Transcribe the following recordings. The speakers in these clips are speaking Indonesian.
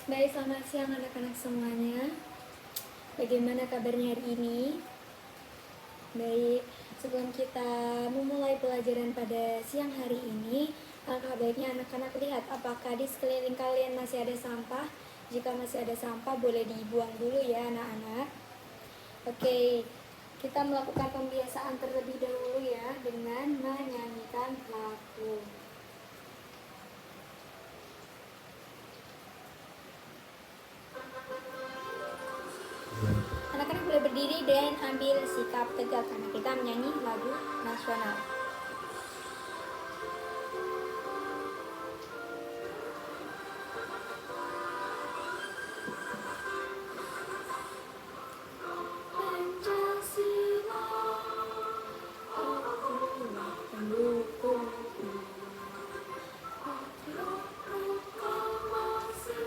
Baik, selamat siang anak-anak semuanya. Bagaimana kabarnya hari ini? Baik, sebelum kita memulai pelajaran pada siang hari ini, alangkah baiknya anak-anak lihat apakah di sekeliling kalian masih ada sampah. Jika masih ada sampah, boleh dibuang dulu ya anak-anak. Oke, kita melakukan pembiasaan terlebih dahulu ya dengan menyanyikan lagu. Anak-anak boleh berdiri dan ambil sikap tegak karena kita menyanyi lagu nasional. Pancasila, akulah pendukungmu. Proklamasi,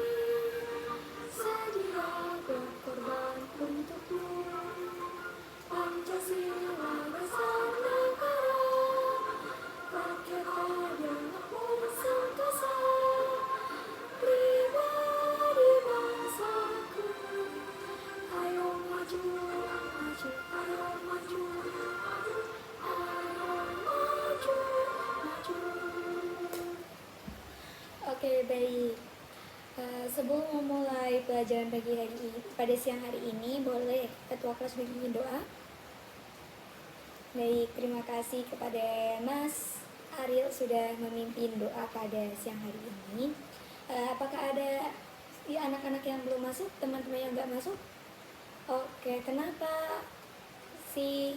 sedia berkorban untukmu. Pancasila besar negara, rakyat adalah pusat asa. Pribadi bangsaku, ayo maju, maju, ayo maju, ayo maju, maju. Oke, baik. Sebelum memulai pelajaran pagi hari ini, pada siang hari ini, boleh ketua kelas bimbing doa. Baik, terima kasih kepada Mas Ariel sudah memimpin doa pada siang hari ini. Apakah ada anak-anak yang belum masuk, teman-teman yang nggak masuk? Oke, kenapa si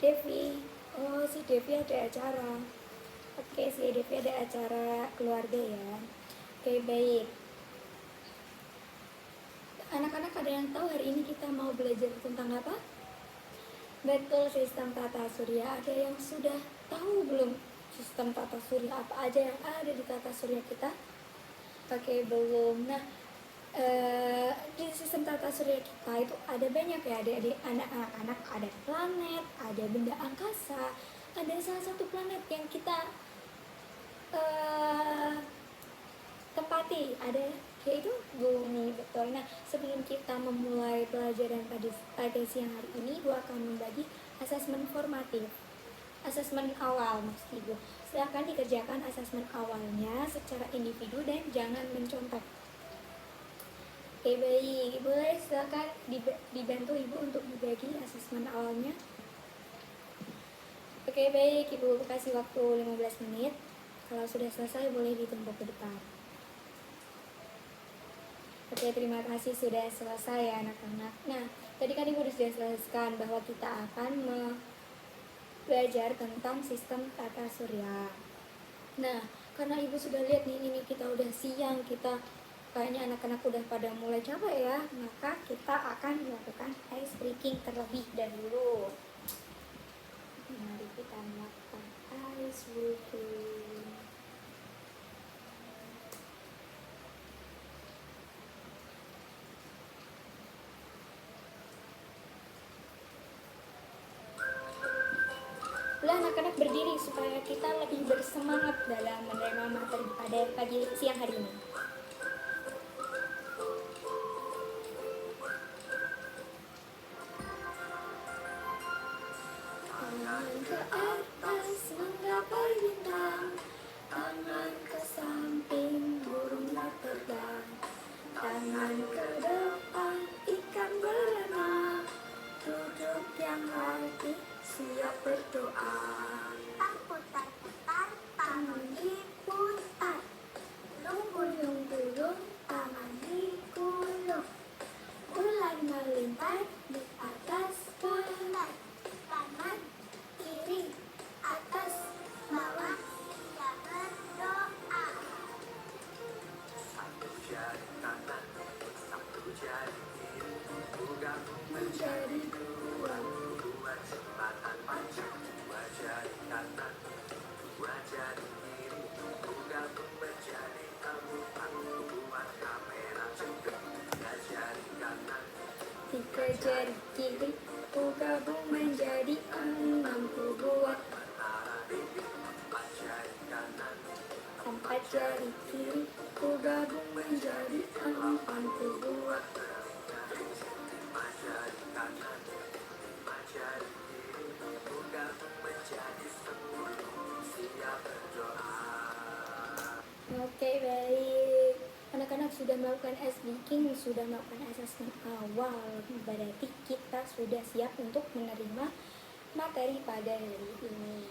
Devi? Oh, si Devi ada acara. Oke, si Devi ada acara keluarga ya. Oke, baik. Anak-anak ada yang tahu hari ini kita mau belajar tentang apa? Betul, sistem tata surya. Ada yang sudah tahu belum sistem tata surya apa aja yang ada di tata surya kita? Oke, belum. Nah, di sistem tata surya kita itu ada banyak ya, adik-adik, anak-anak, ada planet, ada benda angkasa, ada salah satu planet yang kita tempati, ada yaitu bumi, betul. Nah, sebelum kita memulai pelajaran pada siang hari ini, Ibu akan membagi asesmen formatif, asesmen awal maksud Ibu. Silakan dikerjakan asesmen awalnya secara individu dan jangan mencontoh. Oke, baik, boleh silakan dibantu Ibu untuk dibagi asesmen awalnya. Oke, baik, Ibu kasih waktu 15 menit. Kalau sudah selesai boleh ditumpuk ke depan. Oke, terima kasih sudah selesai ya anak-anak. Nah, tadi kan Ibu sudah jelaskan bahwa kita akan belajar tentang sistem tata surya. Nah, karena Ibu sudah lihat nih, ini kita udah siang, kita kayaknya anak-anak udah pada mulai capek ya, maka kita akan melakukan ice breaking terlebih dahulu. Mari kita melakukan ice breaking. Boleh anak-anak berdiri supaya kita lebih bersemangat dalam menerima materi pada pagi siang hari ini. Tangan ke atas menggapai bintang, tangan ke samping burungnya terbang, tangan ke depan ikan berenang, duduk yang rapi siap berdoa. Putar-putar, tangan diputar, gulung-gulung, tangan digulung, bulan melintar di atas bulan, kanan kiri atas bawah siap berdoa. Satu jari kanan, satu jari kiri, gabung menjadi dua, buat jembatan panjang. Dua jari kanan, dua jari kiri, gabung menjadi empat, buat kamera juga. Tiga jari kanan, tiga jari kiri, gabung menjadi enam, buat menara dinding. Empat jari kanan, empat jari kiri, gabung menjadi tubuh. Oke, baik. Anak-anak sudah melakukan ice baking, sudah melakukan asesmen awal. Berarti kita sudah siap untuk menerima materi pada hari ini.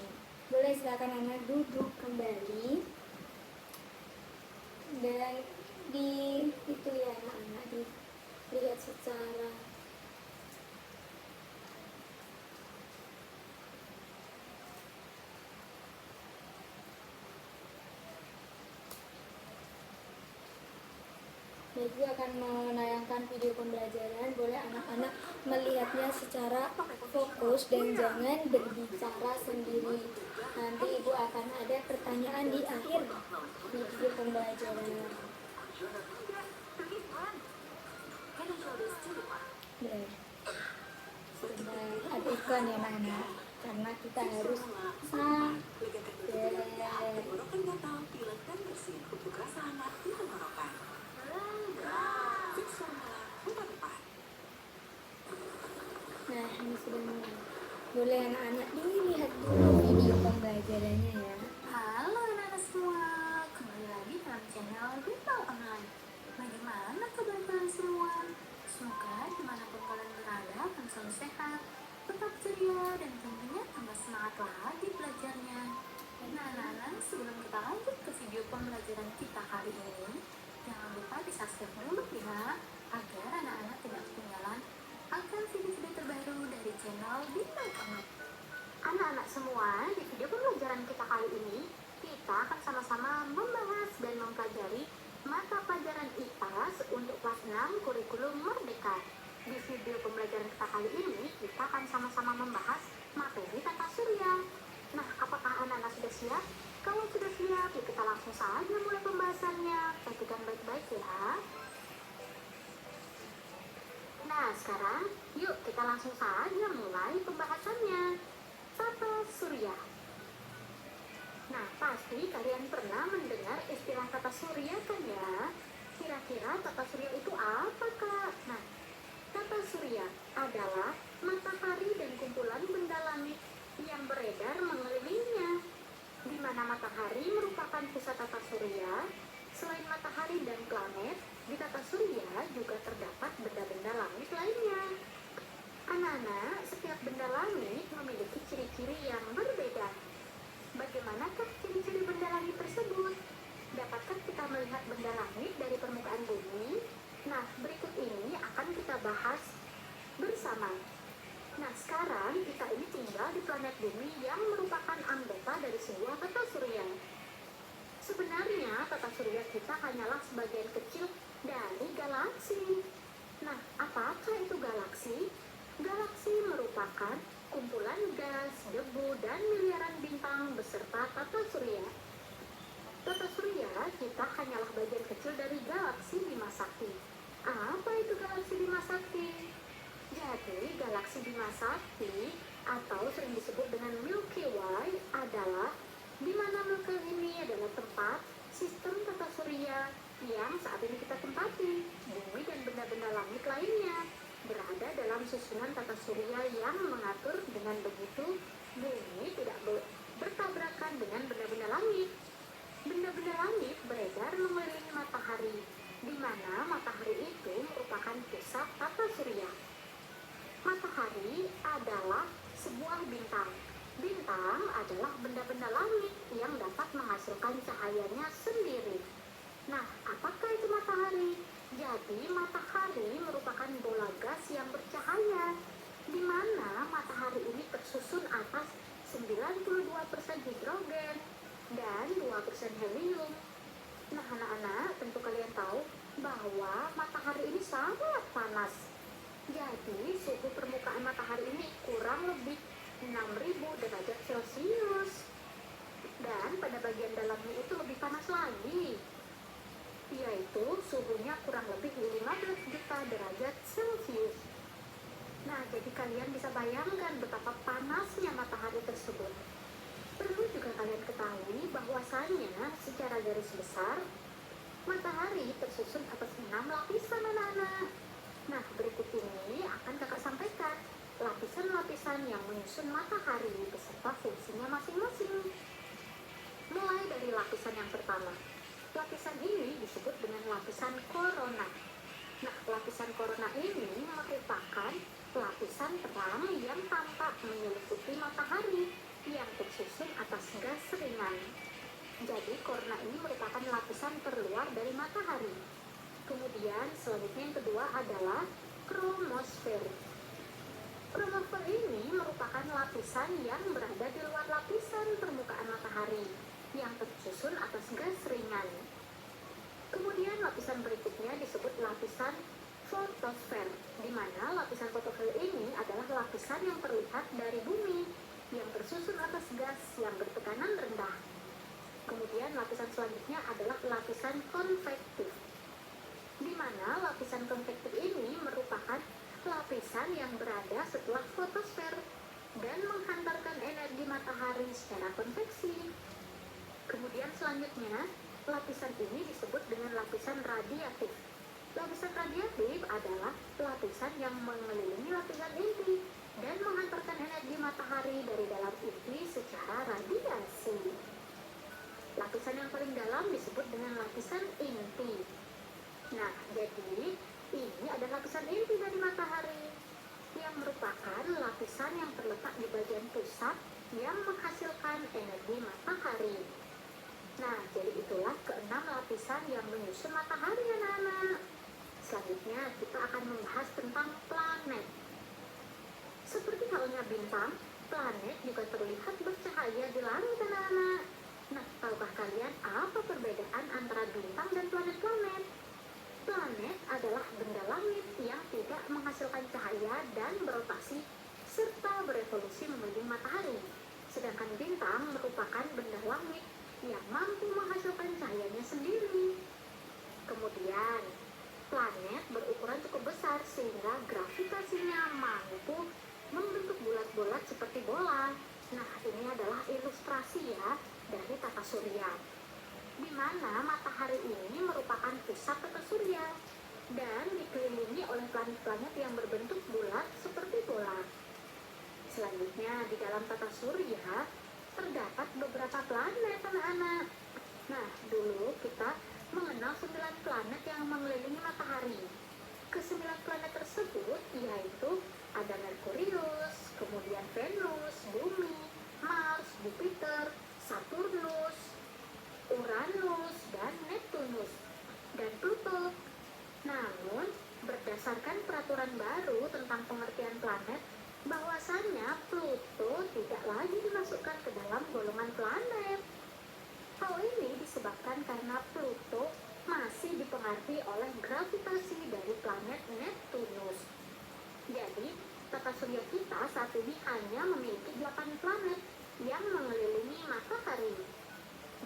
Boleh silakan anak duduk kembali. Dan di itu ya anak-anak dilihat secara Ibu akan menayangkan video pembelajaran. Boleh anak-anak melihatnya secara fokus dan jangan berbicara sendiri. Nanti Ibu akan ada pertanyaan di akhir video pembelajaran. Boleh. Sudah ada iklan ya Nana, karena kita harus sabar. Nah, ini sudah mulai. Boleh anak-anak dilihat dulu video pembelajarannya ya. Halo anak-anak semua, kembali lagi dalam channel Bintang Online. Bagaimana kabar kalian semua? Semoga dimanapun kalian berada akan selalu sehat, tetap ceria, dan tentunya tambah semangat lagi belajarnya. Nah anak-anak, sebelum kita lanjut ke video pembelajaran kita kali ini, jangan lupa di subscribe dulu ya, agar anak-anak tidak ketinggalan akan video-video terbaru dari channel Bintang Online. Anak-anak semua, di video pembelajaran kita kali ini, kita akan sama-sama membahas dan mempelajari mata pelajaran IPAS untuk kelas 6 kurikulum Merdeka. Di video pembelajaran kita kali ini, kita akan sama-sama membahas materi tata surya. Nah, apakah anak-anak sudah siap? Kalau sudah siap, yuk kita langsung saja mulai pembahasannya. Perhatikan baik-baik ya. Nah, sekarang yuk kita langsung saja mulai pembahasannya. Tata surya. Nah, pasti kalian pernah mendengar istilah tata surya kan ya? Kira-kira tata surya itu apa, Kak? Nah, tata surya adalah matahari dan kumpulan benda langit yang beredar mengelilinginya. Di mana matahari merupakan pusat tata surya, selain matahari dan planet, di tata surya juga terdapat benda-benda langit lainnya. Anak-anak, setiap benda langit memiliki ciri-ciri yang berbeda. Bagaimanakah ciri-ciri benda langit tersebut? Dapatkah kita melihat benda langit dari permukaan bumi? Nah, berikut ini akan kita bahas bersama. Nah, sekarang kita ini tinggal di planet bumi yang merupakan anggota dari sebuah tata surya. Sebenarnya, tata surya kita hanyalah sebagian kecil dari galaksi. Nah, apakah itu galaksi? Galaksi merupakan kumpulan gas, debu, dan miliaran bintang beserta tata surya. Tata surya kita hanyalah bagian kecil dari galaksi Bima Sakti. Apa itu galaksi Bima Sakti? Jadi, galaksi Bima Sakti atau sering disebut dengan Milky Way adalah di mana Milky ini adalah tempat sistem tata surya yang saat ini kita tempati. Bumi dan benda-benda langit lainnya berada dalam susunan tata surya yang mengatur dengan begitu bumi tidak bertabrakan dengan benda-benda langit. Benda-benda langit beredar mengelilingi matahari, di mana matahari itu merupakan pusat tata surya. Matahari adalah sebuah bintang. Bintang adalah benda-benda langit yang dapat menghasilkan cahayanya sendiri. Nah, apakah itu matahari? Jadi, matahari merupakan bola gas yang bercahaya, di mana matahari ini tersusun atas 92% hidrogen dan 2% helium. Nah, anak-anak, tentu kalian tahu bahwa matahari ini sangat panas. Jadi, suhu permukaan matahari ini kurang lebih 6.000 derajat Celcius. Dan pada bagian dalamnya itu lebih panas lagi, yaitu suhunya kurang lebih 15 juta derajat Celcius. Nah, jadi kalian bisa bayangkan betapa panasnya matahari tersebut. Perlu juga kalian ketahui bahwasannya secara garis besar, matahari tersusun atas 6 lapisan anak-anak. lapisan matahari beserta fungsinya masing-masing. Mulai dari lapisan yang pertama. Lapisan ini disebut dengan lapisan korona. Nah, lapisan korona ini merupakan lapisan terang yang tampak menyelimuti matahari yang tersusun atas gas ringan. Jadi, korona ini merupakan lapisan terluar dari matahari. Kemudian, selanjutnya yang kedua adalah kromosfer. Kromosfer ini merupakan lapisan yang berada di luar lapisan permukaan matahari yang tersusun atas gas ringan. Kemudian lapisan berikutnya disebut lapisan fotosfer, di mana lapisan fotosfer ini adalah lapisan yang terlihat dari bumi yang tersusun atas gas yang bertekanan rendah. Kemudian lapisan selanjutnya adalah lapisan konvektif, di mana lapisan konvektif ini merupakan lapisan yang berada setelah fotosfer dan menghantarkan energi matahari secara konveksi. Kemudian selanjutnya, lapisan ini disebut dengan lapisan radiatif. Lapisan radiatif adalah lapisan yang mengelilingi lapisan inti dan menghantarkan energi matahari dari dalam inti secara radiasi. Lapisan yang paling dalam disebut dengan lapisan inti. Nah, jadi ini adalah lapisan inti dari matahari yang merupakan lapisan yang terletak di bagian pusat yang menghasilkan energi matahari. Nah, jadi itulah keenam lapisan yang menyusun matahari, anak-anak. Selanjutnya, kita akan membahas tentang planet. Seperti halnya bintang, planet juga terlihat bercahaya di langit, anak-anak. Nah, tahukah kalian apa perbedaan antara bintang dan planet-planet? Planet adalah benda langit yang tidak menghasilkan cahaya dan berotasi serta berevolusi mengelilingi matahari. Sedangkan bintang merupakan benda langit yang mampu menghasilkan cahayanya sendiri. Kemudian, planet berukuran cukup besar sehingga gravitasinya mampu membentuk bulat-bulat seperti bola. Nah, ini adalah ilustrasi ya dari tata surya, di mana matahari ini merupakan pusat tata surya dan dikelilingi oleh planet-planet yang berbentuk bulat seperti bola. Selanjutnya, di dalam tata surya terdapat beberapa planet, anak-anak. Nah, dulu kita mengenal 9 planet yang mengelilingi matahari. Ke-9 planet tersebut yaitu ada Merkurius, kemudian Venus, Bumi, Mars, Jupiter, Saturnus, Uranus, dan Neptunus, dan Pluto. Namun, berdasarkan peraturan baru tentang pengertian planet, bahwasannya Pluto tidak lagi dimasukkan ke dalam golongan planet. Hal ini disebabkan karena Pluto masih dipengaruhi oleh gravitasi dari planet Neptunus. Jadi, tata surya kita saat ini hanya memiliki 8 planet yang mengelilingi matahari,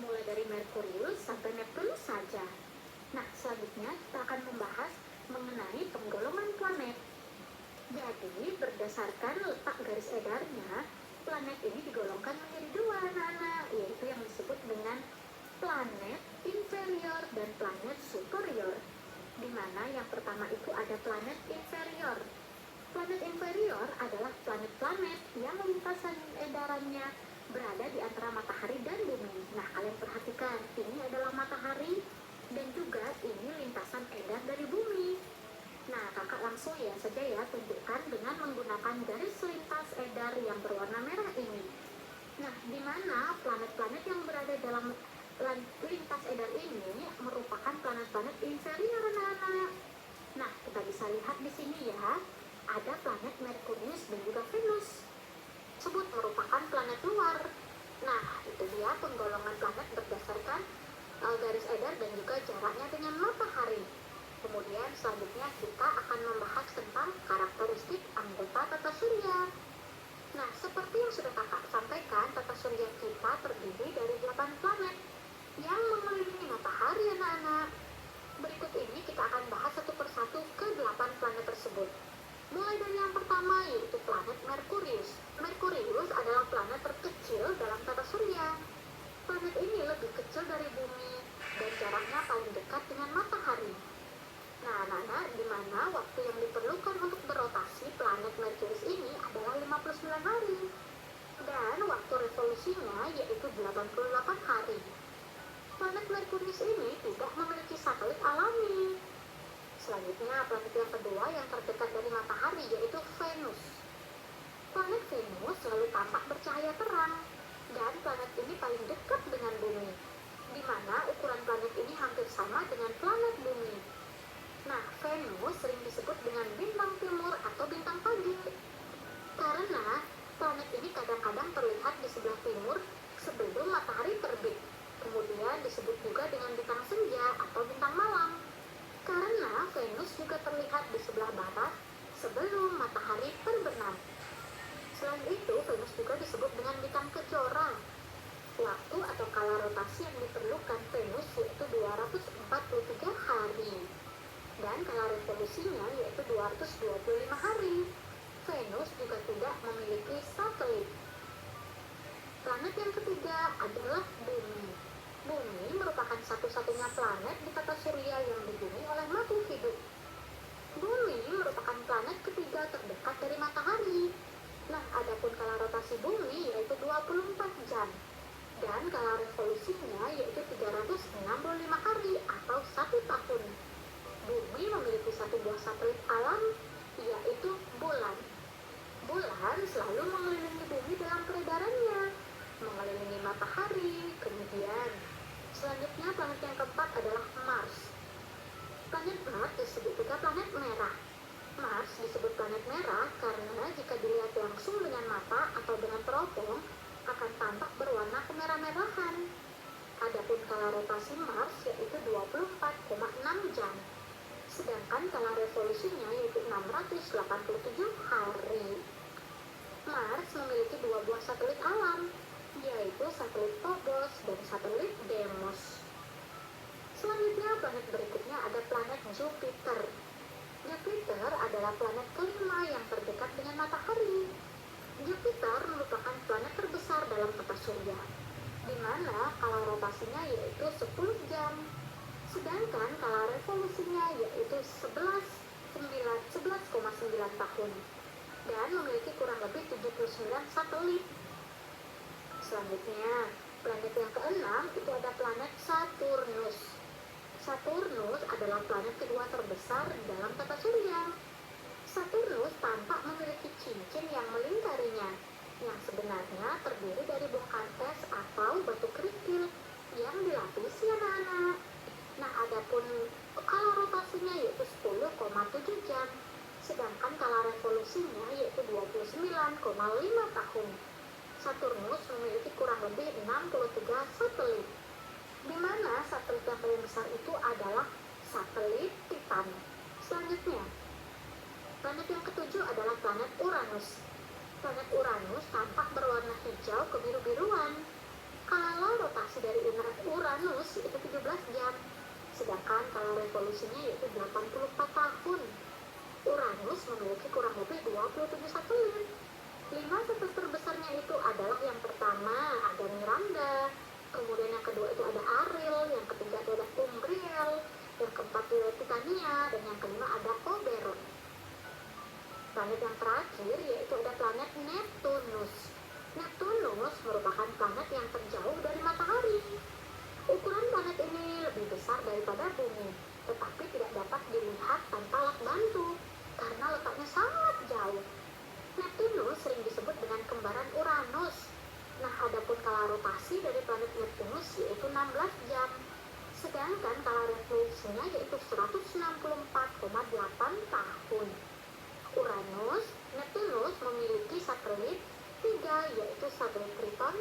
mulai dari Merkurius sampai Neptunus saja. Nah, selanjutnya kita akan membahas mengenai penggolongan planet. Jadi, berdasarkan letak garis edarnya, planet ini digolongkan menjadi 2, anak-anak, yaitu yang disebut dengan planet inferior dan planet superior, di mana yang pertama itu ada planet inferior. Planet inferior adalah planet-planet yang lintasan edarannya berada di antara matahari dan bumi. Nah, kalian perhatikan, ini adalah matahari dan juga ini lintasan edar dari bumi. Nah, kakak langsung saja tunjukkan dengan menggunakan garis lintas edar yang berwarna merah ini. Nah, di mana planet-planet yang berada dalam lintas edar ini merupakan planet-planet inferior, anak-anak. Nah, kita bisa lihat di sini ya, ada planet Merkurius dan juga Venus. Tersebut merupakan planet luar. Nah, itu dia penggolongan planet berdasarkan garis edar dan juga jaraknya dengan matahari. Kemudian selanjutnya kita akan membahas tentang karakteristik anggota tata surya. Nah, seperti yang sudah kakak sampaikan, tata surya kita terdiri dari 8 planet yang mengelilingi matahari, anak-anak. Berikut ini kita akan bahas satu persatu ke-8 planet tersebut. Mulai dari yang pertama yaitu planet Merkurius. Merkurius adalah planet terkecil dalam tata surya. Planet ini lebih kecil dari bumi dan jaraknya paling dekat dengan matahari. Nah, anak-anak, di mana waktu yang diperlukan untuk berotasi planet Merkurius ini adalah 59 hari. dan waktu revolusinya yaitu 88 hari. Planet Merkurius ini tidak memiliki satelit alami. Selanjutnya, planet yang kedua yang terdekat dari matahari yaitu Venus. Planet Venus selalu tampak bercahaya terang, dan planet ini paling dekat dengan bumi, di mana ukuran planet ini hampir sama dengan planet bumi. Nah, Venus sering disebut dengan bintang timur atau bintang pagi, karena planet ini kadang-kadang terlihat di sebelah timur sebelum matahari terbit. Kemudian disebut juga dengan bintang senja atau bintang malam, karena Venus juga terlihat di sebelah barat sebelum matahari terbenam. Selain itu, Venus juga disebut dengan bintang kejora. Waktu atau kala rotasi yang diperlukan Venus yaitu 243 hari. Dan kala revolusinya yaitu 225 hari. Venus juga tidak memiliki satelit. Planet yang ketiga adalah Bumi. Bumi merupakan satu-satunya planet di tata surya yang dibumi oleh makhluk hidup. Bumi merupakan planet ketiga terdekat dari matahari. Nah, adapun kala rotasi bumi yaitu 24 jam. Dan kala revolusinya yaitu 365 hari atau 1 tahun. Bumi memiliki satu buah satelit alam, yaitu bulan. Bulan selalu mengelilingi bumi dalam peredarannya, mengelilingi matahari. Kemudian, selanjutnya planet yang keempat adalah Mars. Planet Mars disebut juga planet merah. Mars disebut planet merah karena jika dilihat langsung dengan mata atau dengan teropong, akan tampak berwarna kemerah-merahan. Adapun kala rotasi Mars yaitu 24,6 jam. Sedangkan kala revolusinya yaitu 687 hari. Mars memiliki dua buah satelit alam, yaitu satelit Phobos dan satelit Deimos. Selanjutnya, planet berikutnya ada planet Jupiter. Jupiter adalah planet kelima yang terdekat dengan matahari. Jupiter merupakan planet terbesar dalam tata surya, di mana kala rotasinya yaitu 10 jam. Sedangkan kala revolusinya yaitu 11,9 tahun dan memiliki kurang lebih 79 satelit. Selanjutnya, planet yang keenam itu ada planet Saturnus. Saturnus adalah planet kedua terbesar dalam tata surya. Saturnus tampak memiliki cincin yang melingkarinya, yang sebenarnya terdiri dari bongkar es atau batu kerikil yang dilapisi anak-anak. Nah, adapun kala rotasinya yaitu 10,7 jam, sedangkan kala revolusinya yaitu 29,5 tahun. Saturnus memiliki kurang lebih 63 satelit, di mana satelit yang paling besar itu adalah satelit Titan. Selanjutnya, planet yang ketujuh adalah planet Uranus. Planet Uranus tampak berwarna hijau kebiru-biruan. Kala rotasi dari Uranus yaitu 17 jam, sedangkan kala revolusinya yaitu 84 tahun. Uranus memiliki kurang lebih 27 satelit. 5 satelit terbesarnya itu adalah yang pertama ada Miranda, kemudian yang kedua itu ada Ariel, yang ketiga itu ada Umbriel, yang keempat itu ada Titania, dan yang kelima ada Oberon. Planet yang terakhir yaitu ada planet Neptunus. Neptunus merupakan planet yang terjauh dari matahari. Ukuran planet ini lebih besar daripada bumi, tetapi tidak dapat dilihat tanpa alat bantu karena letaknya sangat jauh. Neptunus sering disebut dengan kembaran Uranus. Nah, adapun kala rotasi dari planet Neptunus yaitu 16 jam, sedangkan kala revolusinya yaitu 164,8 tahun. Uranus, Neptunus memiliki satelit 3 yaitu satelit Triton,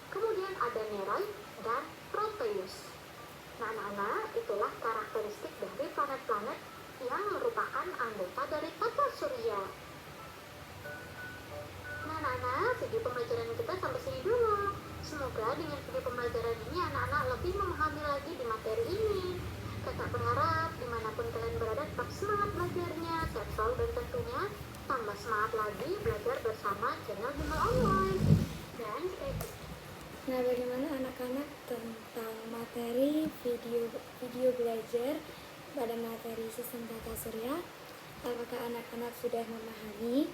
kemudian ada Nereid dan Proteus. Nah, anak-anak, itulah karakteristik dari planet-planet yang merupakan anggota dari tata surya. Nah, anak-anak, video pembelajaran kita sampai sini dulu. Semoga dengan video pembelajaran ini anak-anak lebih memahami lagi di materi ini. Kakak berharap dimanapun kalian berada tetap semangat belajarnya, sehat selalu, dan tentunya tambah semangat lagi belajar bersama channel Bimbel Online. Dan Nah, bagaimana anak-anak tentang materi video belajar pada materi sistem tata surya? Apakah anak-anak sudah memahami?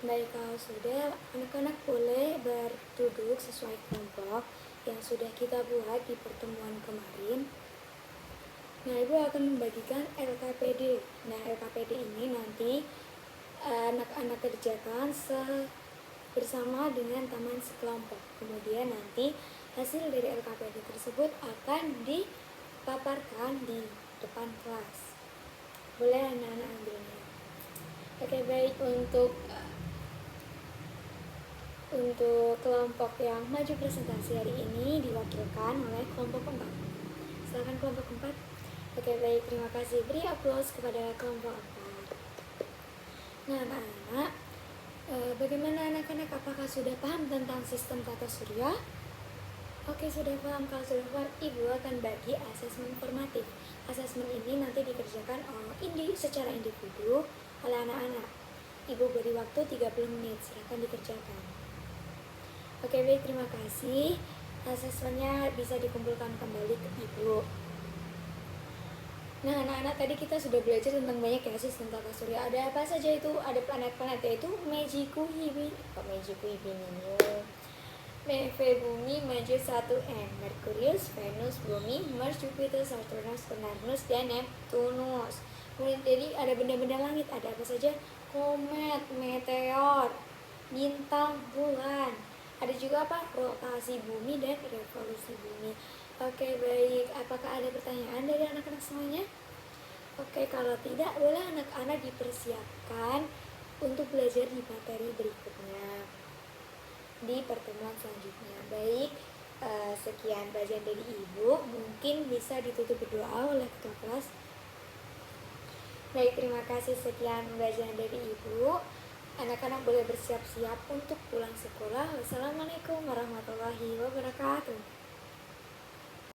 Baik, kalau sudah, anak-anak boleh berduduk sesuai kelompok yang sudah kita buat di pertemuan kemarin. Nah, Ibu akan membagikan LKPD. Nah, LKPD ini nanti anak-anak kerjakan bersama dengan teman sekelompok. Kemudian nanti hasil dari LKPD tersebut akan dipaparkan di depan kelas. Boleh anak-anak ambilnya. Oke, baik, untuk kelompok yang maju presentasi hari ini diwakilkan oleh kelompok 4. Silakan kelompok 4. Oke, baik, terima kasih. Beri aplaus kepada kelompok 4. Nah, anak-anak, bagaimana anak-anak? Apakah sudah paham tentang sistem tata surya? Oke, sudah paham. Kalau sudah paham, Ibu akan bagi asesmen formatif. Asesmen ini nanti dikerjakan secara individu oleh anak-anak. Ibu beri waktu 30 menit, silakan dikerjakan. Oke, baik, terima kasih. Asesmennya bisa dikumpulkan kembali ke Ibu. Nah, anak-anak, tadi kita sudah belajar tentang banyak ya sistem tata surya. Ada apa saja itu? Ada planet-planet, yaitu Mejikuhibi, Bumi, Maju 1N, Merkurius, Venus, Bumi, Mars, Jupiter, Saturnus, Uranus, dan Neptunus. Kemudian jadi ada benda-benda langit, ada apa saja? Komet, meteor, bintang, bulan. Ada juga apa? Rotasi bumi dan revolusi bumi. Oke, baik. Apakah ada pertanyaan dari anak-anak semuanya? Oke, kalau tidak, boleh anak-anak dipersiapkan untuk belajar di materi berikutnya di pertemuan selanjutnya. Baik, sekian belajar dari Ibu. Mungkin bisa ditutup berdoa oleh ketua kelas. Baik, terima kasih. Sekian pembelajaran dari Ibu. Anak-anak boleh bersiap-siap untuk pulang sekolah. Wassalamualaikum warahmatullahi wabarakatuh.